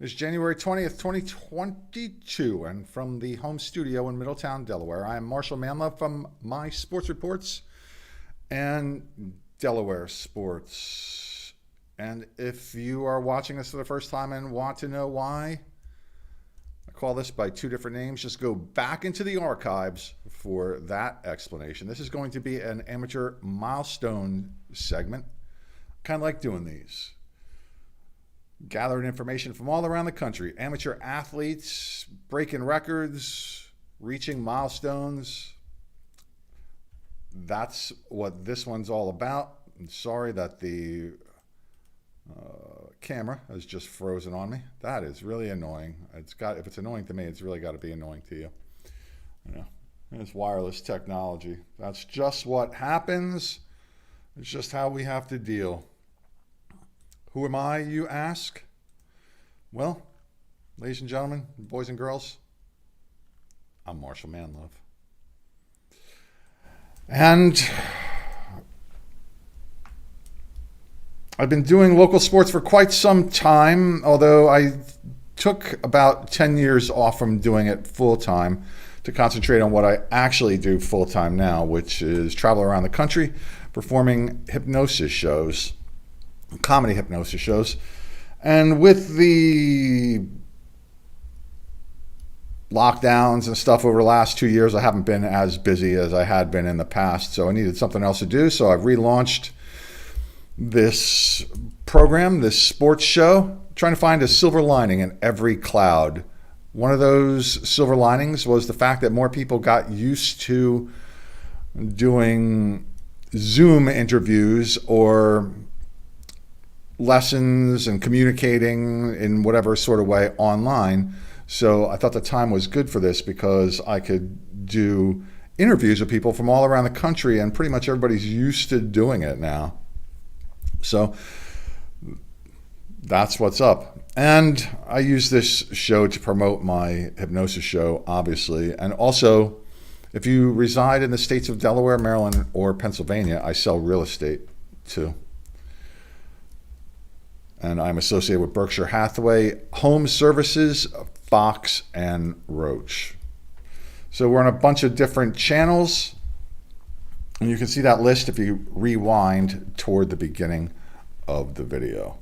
It's January 20th, 2022, and from the home studio in Middletown, Delaware, I am Marshal Manlove from My Sports Reports and Delaware Sports. And if you are watching this for the first time and want to know why I call this by two different names, just go back into the archives for that explanation. This is going to be an amateur milestone segment. Kind of like doing these. Gathering information from all around the country. Amateur athletes breaking records, reaching milestones. That's what this one's all about. I'm sorry that the camera has just frozen on me. That is really annoying. If it's annoying to me, it's really got to be annoying to you. It's wireless technology. That's just what happens. It's just how we have to deal. Who am I, you ask? Well, ladies and gentlemen, boys and girls, I'm Marshal Manlove. And I've been doing local sports for quite some time, although I took about 10 years off from doing it full-time to concentrate on what I actually do full-time now, which is travel around the country performing hypnosis shows. Comedy hypnosis shows. And with the lockdowns and stuff over the last 2 years, I haven't been as busy as I had been in the past, so I needed something else to do. So I've relaunched this program, this sports show, trying to find a silver lining in every cloud. One of those silver linings was the fact that more people got used to doing Zoom interviews or lessons and communicating in whatever sort of way online. So I thought the time was good for this because I could do interviews with people from all around the country, and pretty much everybody's used to doing it now. So that's what's up. And I use this show to promote my hypnosis show, obviously. And also, if you reside in the states of Delaware, Maryland, or Pennsylvania, I sell real estate too. And I'm associated with Berkshire Hathaway Home Services, Fox, and Roach. So we're on a bunch of different channels. And you can see that list if you rewind toward the beginning of the video.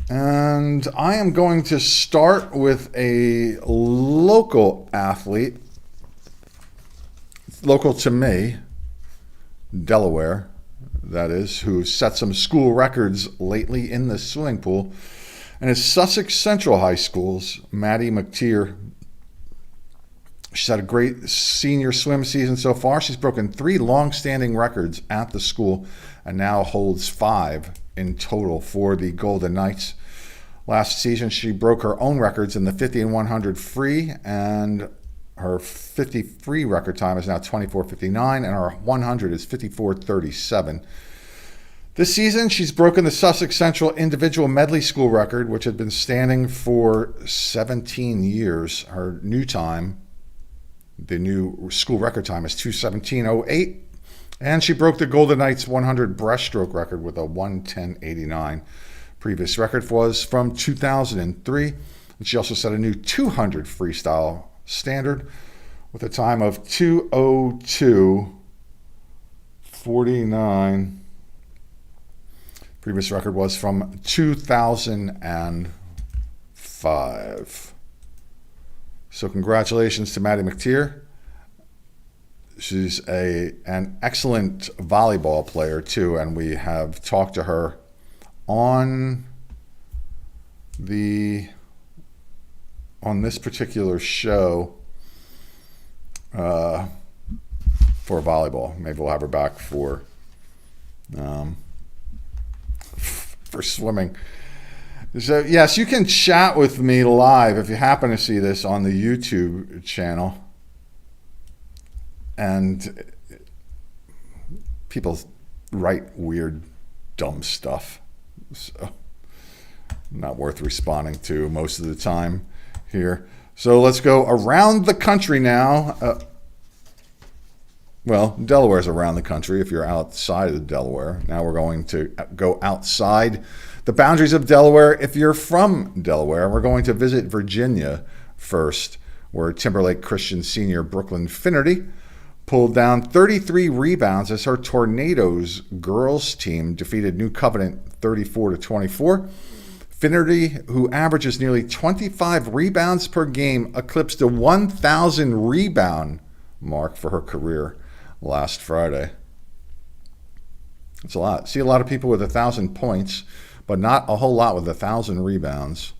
And I am going to start with a local athlete, local to me, Delaware, that is, who set some school records lately in the swimming pool. And it's Sussex Central High School's Maddie McTeer. She's had a great senior swim season so far. She's broken 3 long-standing records at the school and now holds 5 in total for the Golden Knights. Last season, she broke her own records in the 50 and 100 free, and her 50 free record time is now 24:59, and her 100 is 54:37. This season, she's broken the Sussex Central individual medley school record, which had been standing for 17 years. Her new time, the new school record time, is 2:17:08, and she broke the Golden Knights 100 breaststroke record with a 1:10:89. Previous record was from 2003, and she also set a new 200 freestyle standard with a time of 2:02:49. Previous record was from 2005. So congratulations to Maddie McTeer. She's an excellent volleyball player too, and we have talked to her on this particular show for volleyball. Maybe we'll have her back for swimming. So yes, you can chat with me live if you happen to see this on the YouTube channel. And people write weird, dumb stuff. So not worth responding to most of the time here. So let's go around the country now. Well, Delaware's around the country if you're outside of Delaware. Now we're going to go outside the boundaries of Delaware if you're from Delaware. We're going to visit Virginia first, where Timberlake Christian senior Brooklyn Finnerty pulled down 33 rebounds as her Tornadoes girls team defeated New Covenant 34-24. Finnerty, who averages nearly 25 rebounds per game, eclipsed the 1,000 rebound mark for her career last Friday. That's a lot. See a lot of people with 1,000 points, but not a whole lot with 1,000 rebounds.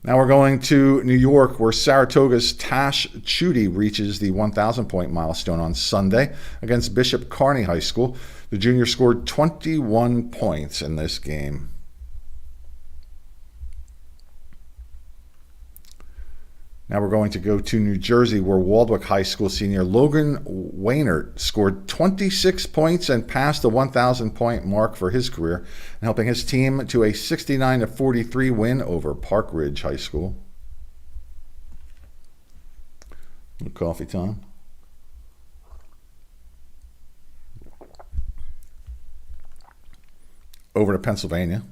Now we're going to New York, where Saratoga's Tash Chudy reaches the 1,000-point milestone on Sunday against Bishop Kearney High School. The junior scored 21 points in this game. Now we're going to go to New Jersey, where Waldwick High School senior Logan Wainert scored 26 points and passed the 1,000-point mark for his career, and helping his team to a 69-43 win over Park Ridge High School. A little coffee time. Over to Pennsylvania,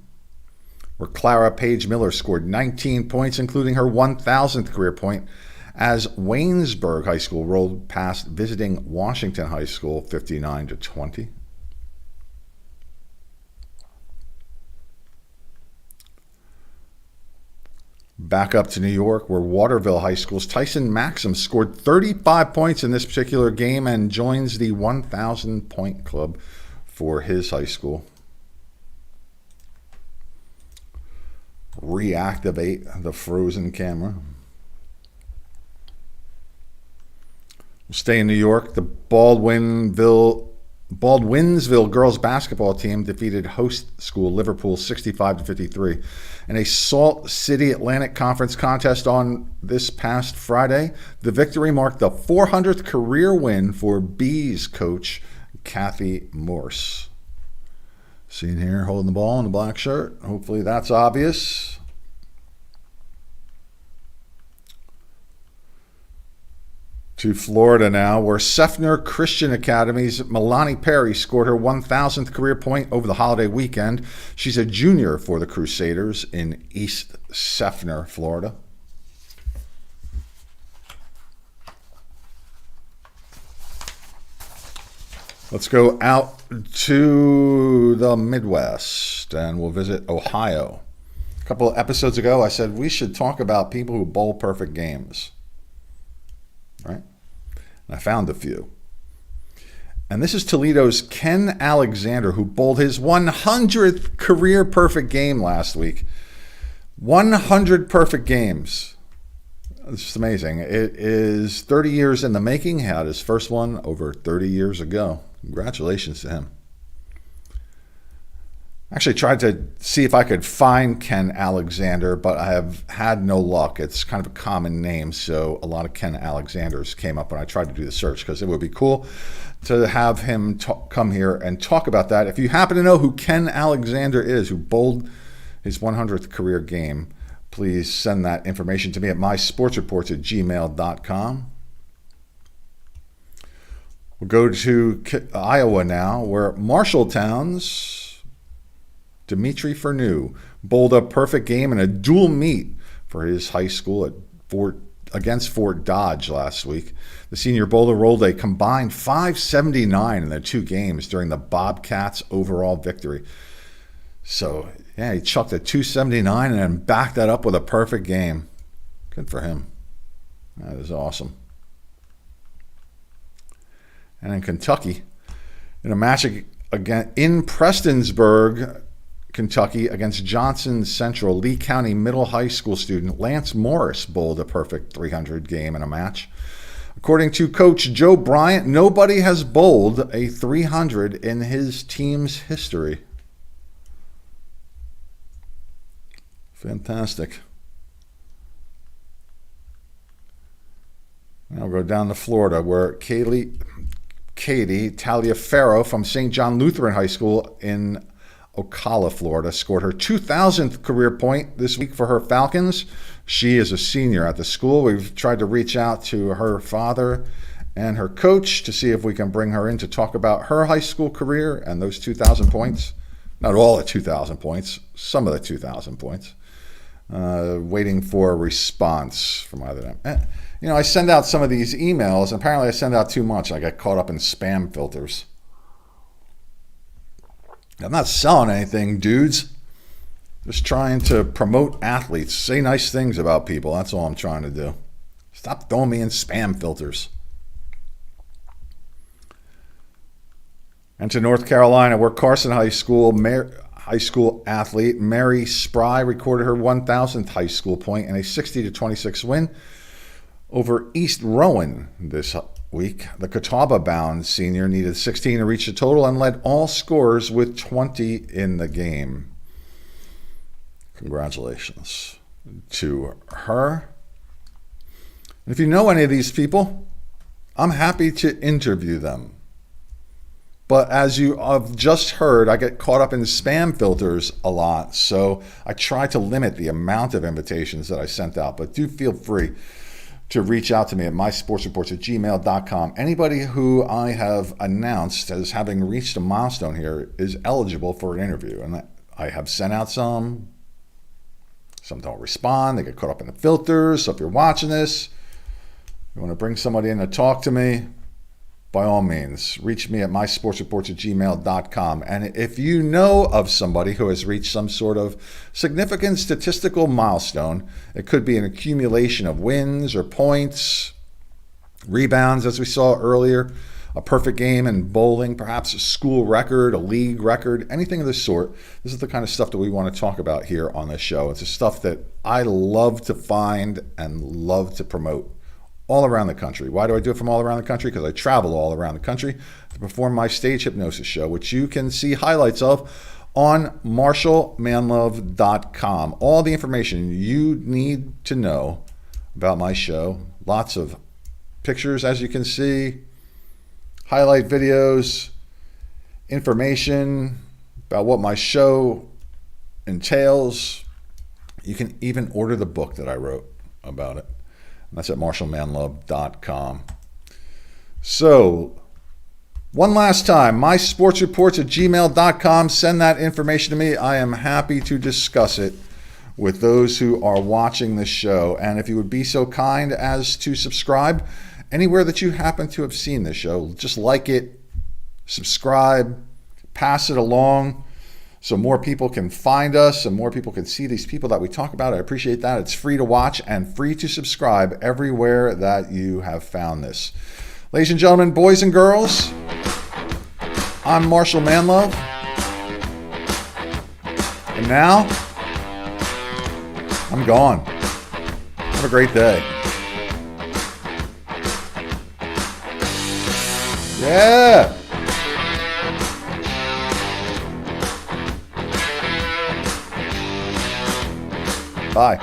where Clara Page Miller scored 19 points, including her 1,000th career point, as Waynesburg High School rolled past visiting Washington High School 59-20. Back up to New York, where Waterville High School's Tyson Maxim scored 35 points in this particular game and joins the 1,000-point club for his high school. Reactivate the frozen camera. We'll stay in New York. The Baldwinsville girls basketball team defeated host school Liverpool 65-53 in a Salt City Atlantic Conference contest on this past Friday. The victory marked the 400th career win for Bees coach Kathy Morse. Seen here holding the ball in the black shirt. Hopefully that's obvious. To Florida now, where Seffner Christian Academy's Milani Perry scored her 1,000th career point over the holiday weekend. She's a junior for the Crusaders in East Seffner, Florida. Let's go out to the Midwest, and we'll visit Ohio. A couple of episodes ago, I said we should talk about people who bowl perfect games. Right? And I found a few. And this is Toledo's Ken Alexander, who bowled his 100th career perfect game last week. 100 perfect games. It's just amazing. It is 30 years in the making. He had his first one over 30 years ago. Congratulations to him. Actually tried to see if I could find Ken Alexander, but I have had no luck. It's kind of a common name, so a lot of Ken Alexanders came up when I tried to do the search, because it would be cool to have him come here and talk about that. If you happen to know who Ken Alexander is, who bowled his 100th career game, please send that information to me at mysportsreports@gmail.com. We'll go to Iowa now, where Marshalltown's Dimitri Fernew bowled a perfect game in a dual meet for his high school against Fort Dodge last week. The senior bowler rolled a combined 579 in the two games during the Bobcats' overall victory. So, yeah, he chucked a 279 and then backed that up with a perfect game. Good for him. That is awesome. And in Kentucky, in a match again in Prestonsburg, Kentucky, against Johnson Central, Lee County Middle High School student Lance Morris bowled a perfect 300 game in a match. According to Coach Joe Bryant, nobody has bowled a 300 in his team's history. Fantastic. Now we'll go down to Florida, where Katie Taliaferro from St. John Lutheran High School in Ocala, Florida, scored her 2,000th career point this week for her Falcons. She is a senior at the school. We've tried to reach out to her father and her coach to see if we can bring her in to talk about her high school career and those 2,000 points. Not all the 2,000 points, some of the 2,000 points. Waiting for a response from either of them. I send out some of these emails, and apparently I send out too much. I get caught up in spam filters. I'm not selling anything, dudes. Just trying to promote athletes. Say nice things about people. That's all I'm trying to do. Stop throwing me in spam filters. And to North Carolina, where Carson High School athlete Mary Spry recorded her 1,000th high school point in a 60-26 win over East Rowan this week. The Catawba-bound senior needed 16 to reach the total and led all scorers with 20 in the game. Congratulations to her. And if you know any of these people, I'm happy to interview them. But as you have just heard, I get caught up in spam filters a lot, so I try to limit the amount of invitations that I sent out. But do feel free to reach out to me at mysportsreports@gmail.com. Anybody who I have announced as having reached a milestone here is eligible for an interview. And I have sent out some. Some don't respond. They get caught up in the filters. So if you're watching this, you want to bring somebody in to talk to me, by all means, reach me at mysportsreports@gmail.com. And if you know of somebody who has reached some sort of significant statistical milestone, it could be an accumulation of wins or points, rebounds, as we saw earlier, a perfect game in bowling, perhaps a school record, a league record, anything of the sort. This is the kind of stuff that we want to talk about here on this show. It's the stuff that I love to find and love to promote all around the country. Why do I do it from all around the country? Because I travel all around the country to perform my stage hypnosis show, which you can see highlights of on MarshalManlove.com. All the information you need to know about my show. Lots of pictures, as you can see, highlight videos, information about what my show entails. You can even order the book that I wrote about it. That's at MarshalManlove.com. So, one last time, mysportsreports@gmail.com. Send that information to me. I am happy to discuss it with those who are watching this show. And if you would be so kind as to subscribe anywhere that you happen to have seen this show, just like it, subscribe, pass it along, so more people can find us and more people can see these people that we talk about. I appreciate that. It's free to watch and free to subscribe everywhere that you have found this. Ladies and gentlemen, boys and girls, I'm Marshal Manlove. And now, I'm gone. Have a great day. Yeah! Bye.